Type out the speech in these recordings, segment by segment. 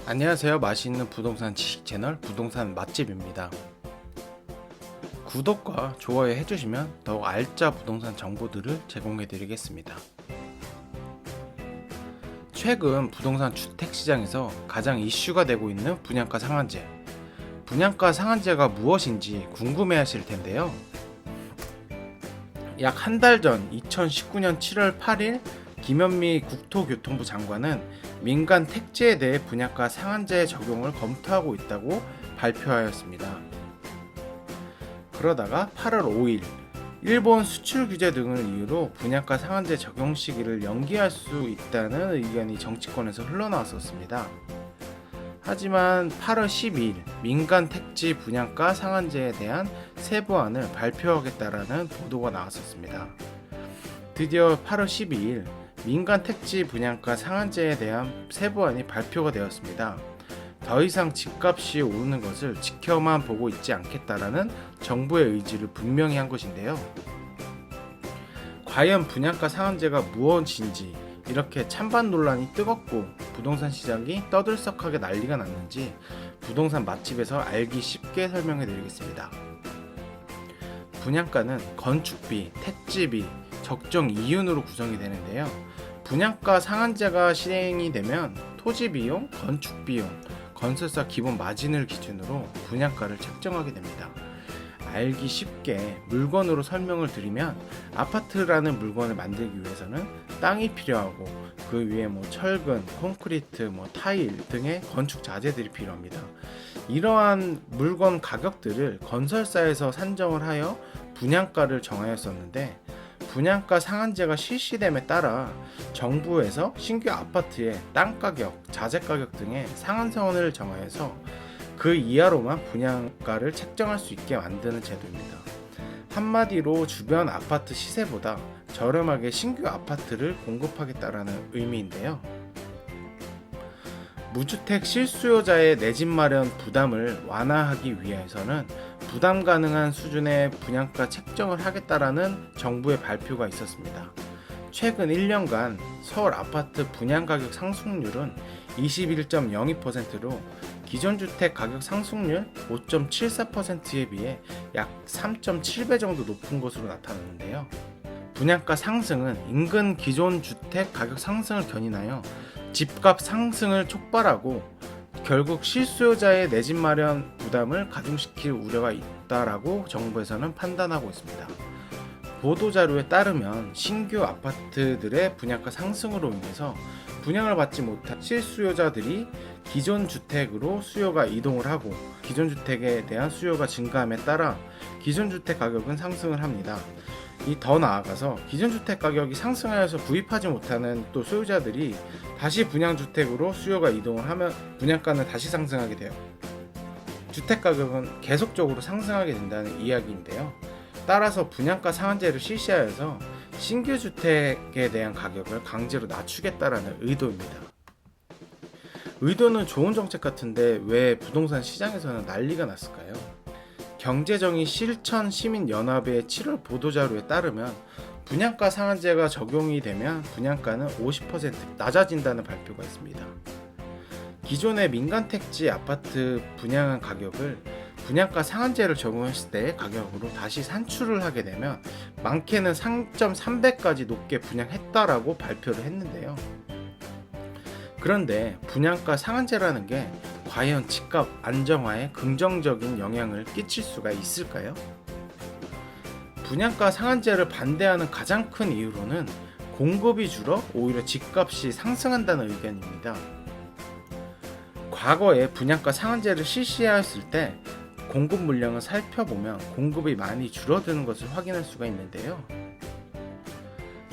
안녕하세요. 맛있는 부동산 지식 채널 부동산 맛집입니다. 구독과 좋아요 해주시면 더욱 알짜 부동산 정보들을 제공해 드리겠습니다. 최근 부동산 주택시장에서 가장 이슈가 되고 있는 분양가 상한제. 분양가 상한제가 무엇인지 궁금해 하실 텐데요. 약 한 달 전 2019년 7월 8일 김현미 국토교통부 장관은 민간 택지에 대해 분양가 상한제 적용을 검토하고 있다고 발표하였습니다. 그러다가 8월 5일 일본 수출 규제 등을 이유로 분양가 상한제 적용 시기를 연기할 수 있다는 의견이 정치권에서 흘러나왔었습니다. 하지만 8월 12일 민간 택지 분양가 상한제에 대한 세부안을 발표하겠다라는 보도가 나왔었습니다. 드디어 8월 12일 민간 택지 분양가 상한제에 대한 세부안이 발표가 되었습니다. 더 이상 집값이 오르는 것을 지켜만 보고 있지 않겠다라는 정부의 의지를 분명히 한 것인데요. 과연 분양가 상한제가 무엇인지 이렇게 찬반 논란이 뜨겁고 부동산 시장이 떠들썩하게 난리가 났는지 부동산 맛집에서 알기 쉽게 설명해 드리겠습니다. 분양가는 건축비, 택지비, 적정 이윤으로 구성이 되는데요. 분양가 상한제가 실행이 되면 토지비용, 건축비용, 건설사 기본 마진을 기준으로 분양가를 책정하게 됩니다. 알기 쉽게 물건으로 설명을 드리면 아파트라는 물건을 만들기 위해서는 땅이 필요하고 그 위에 철근, 콘크리트, 타일 등의 건축 자재들이 필요합니다. 이러한 물건 가격들을 건설사에서 산정을 하여 분양가를 정하였었는데 분양가 상한제가 실시됨에 따라 정부에서 신규 아파트의 땅가격, 자재가격 등의 상한선을 정하여서 그 이하로만 분양가를 책정할 수 있게 만드는 제도입니다. 한마디로 주변 아파트 시세보다 저렴하게 신규 아파트를 공급하겠다라는 의미인데요. 무주택 실수요자의 내 집 마련 부담을 완화하기 위해서는 부담 가능한 수준의 분양가 책정을 하겠다라는 정부의 발표가 있었습니다. 최근 1년간 서울 아파트 분양가격 상승률은 21.02%로 기존 주택 가격 상승률 5.74%에 비해 약 3.7배 정도 높은 것으로 나타났는데요. 분양가 상승은 인근 기존 주택 가격 상승을 견인하여 집값 상승을 촉발하고 결국 실수요자의 내 집 마련 부담을 가중시킬 우려가 있다라고 정부에서는 판단하고 있습니다. 보도자료에 따르면 신규 아파트들의 분양가 상승으로 인해서 분양을 받지 못한 실수요자들이 기존 주택으로 수요가 이동을 하고 기존 주택에 대한 수요가 증가함에 따라 기존 주택 가격은 상승을 합니다. 더 나아가서 기존 주택 가격이 상승하여서 구입하지 못하는 또 소유자들이 다시 분양주택으로 수요가 이동을 하면 분양가는 다시 상승하게 돼요. 주택 가격은 계속적으로 상승하게 된다는 이야기인데요. 따라서 분양가 상한제를 실시하여서 신규 주택에 대한 가격을 강제로 낮추겠다라는 의도입니다. 의도는 좋은 정책 같은데 왜 부동산 시장에서는 난리가 났을까요? 경제정의 실천 시민연합의 7월 보도자료에 따르면 분양가 상한제가 적용이 되면 분양가는 50% 낮아진다는 발표가 있습니다. 기존의 민간 택지 아파트 분양한 가격을 분양가 상한제를 적용했을 때의 가격으로 다시 산출을 하게 되면 많게는 3.3배까지 높게 분양했다라고 발표를 했는데요. 그런데 분양가 상한제라는 게 과연 집값 안정화에 긍정적인 영향을 끼칠 수가 있을까요? 분양가 상한제를 반대하는 가장 큰 이유로는 공급이 줄어 오히려 집값이 상승한다는 의견입니다. 과거에 분양가 상한제를 실시하였을 때 공급 물량을 살펴보면 공급이 많이 줄어드는 것을 확인할 수가 있는데요.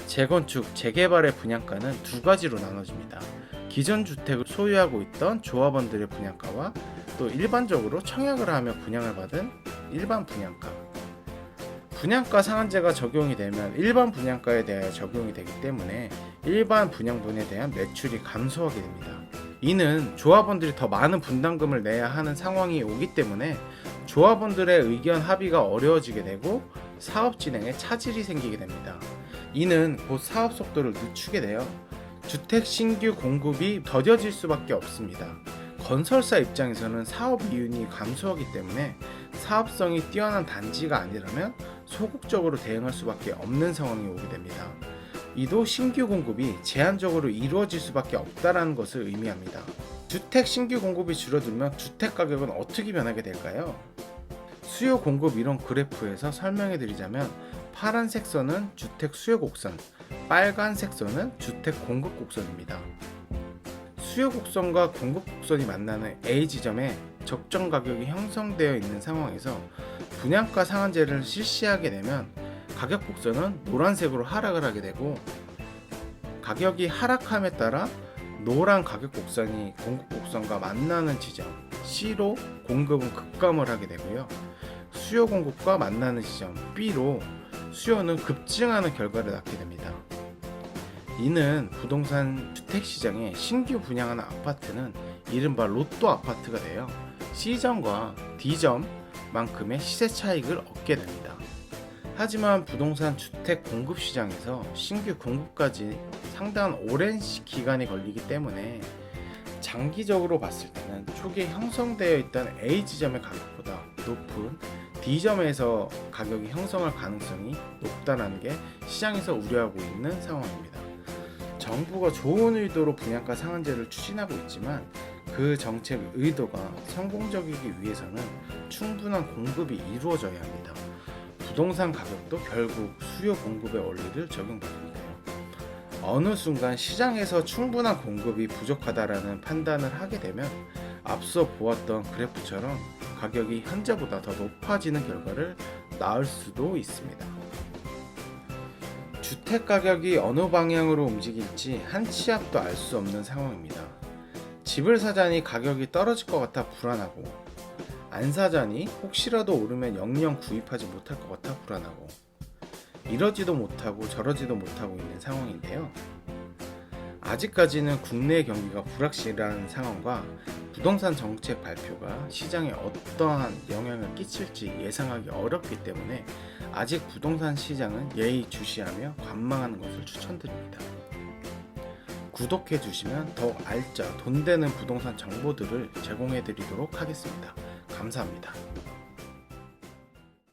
재건축, 재개발의 분양가는 두 가지로 나눠집니다. 기존 주택을 소유하고 있던 조합원들의 분양가와 또 일반적으로 청약을 하며 분양을 받은 일반 분양가. 분양가 상한제가 적용이 되면 일반 분양가에 대해 적용이 되기 때문에 일반 분양분에 대한 매출이 감소하게 됩니다. 이는 조합원들이 더 많은 분담금을 내야 하는 상황이 오기 때문에 조합원들의 의견 합의가 어려워지게 되고 사업 진행에 차질이 생기게 됩니다. 이는 곧 사업 속도를 늦추게 되어 주택 신규 공급이 더뎌질 수밖에 없습니다. 건설사 입장에서는 사업 이윤이 감소하기 때문에 사업성이 뛰어난 단지가 아니라면 소극적으로 대응할 수밖에 없는 상황이 오게 됩니다. 이도 신규 공급이 제한적으로 이루어질 수밖에 없다는 것을 의미합니다. 주택 신규 공급이 줄어들면 주택 가격은 어떻게 변하게 될까요? 수요 공급 이론 그래프에서 설명해 드리자면 파란색 선은 주택 수요 곡선, 빨간색 선은 주택 공급 곡선입니다. 수요 곡선과 공급 곡선이 만나는 A 지점에 적정 가격이 형성되어 있는 상황에서 분양가 상한제를 실시하게 되면 가격 곡선은 노란색으로 하락을 하게 되고, 가격이 하락함에 따라 노란 가격 곡선이 공급 곡선과 만나는 지점 C로 공급은 급감을 하게 되고요. 수요 공급과 만나는 지점 B로 수요는 급증하는 결과를 낳게 됩니다. 이는 부동산 주택시장에 신규 분양하는 아파트는 이른바 로또 아파트가 되어 C점과 D점만큼의 시세 차익을 얻게 됩니다. 하지만 부동산 주택 공급 시장에서 신규 공급까지 상당한 오랜 기간이 걸리기 때문에 장기적으로 봤을 때는 초기에 형성되어 있던 A 지점의 가격보다 높은 D점에서 가격이 형성할 가능성이 높다는 게 시장에서 우려하고 있는 상황입니다. 정부가 좋은 의도로 분양가 상한제를 추진하고 있지만 그 정책 의도가 성공적이기 위해서는 충분한 공급이 이루어져야 합니다. 부동산 가격도 결국 수요 공급의 원리를 적용받으니까요. 어느 순간 시장에서 충분한 공급이 부족하다라는 판단을 하게 되면 앞서 보았던 그래프처럼 가격이 현재보다 더 높아지는 결과를 낳을 수도 있습니다. 주택 가격이 어느 방향으로 움직일지 한 치 앞도 알 수 없는 상황입니다. 집을 사자니 가격이 떨어질 것 같아 불안하고, 안 사자니 혹시라도 오르면 영영 구입하지 못할 것 같아 불안하고, 이러지도 못하고 저러지도 못하고 있는 상황인데요. 아직까지는 국내 경기가 불확실한 상황과 부동산 정책 발표가 시장에 어떠한 영향을 끼칠지 예상하기 어렵기 때문에 아직 부동산 시장은 예의주시하며 관망하는 것을 추천드립니다. 구독해 주시면 더욱 알짜 돈 되는 부동산 정보들을 제공해 드리도록 하겠습니다. 감사합니다.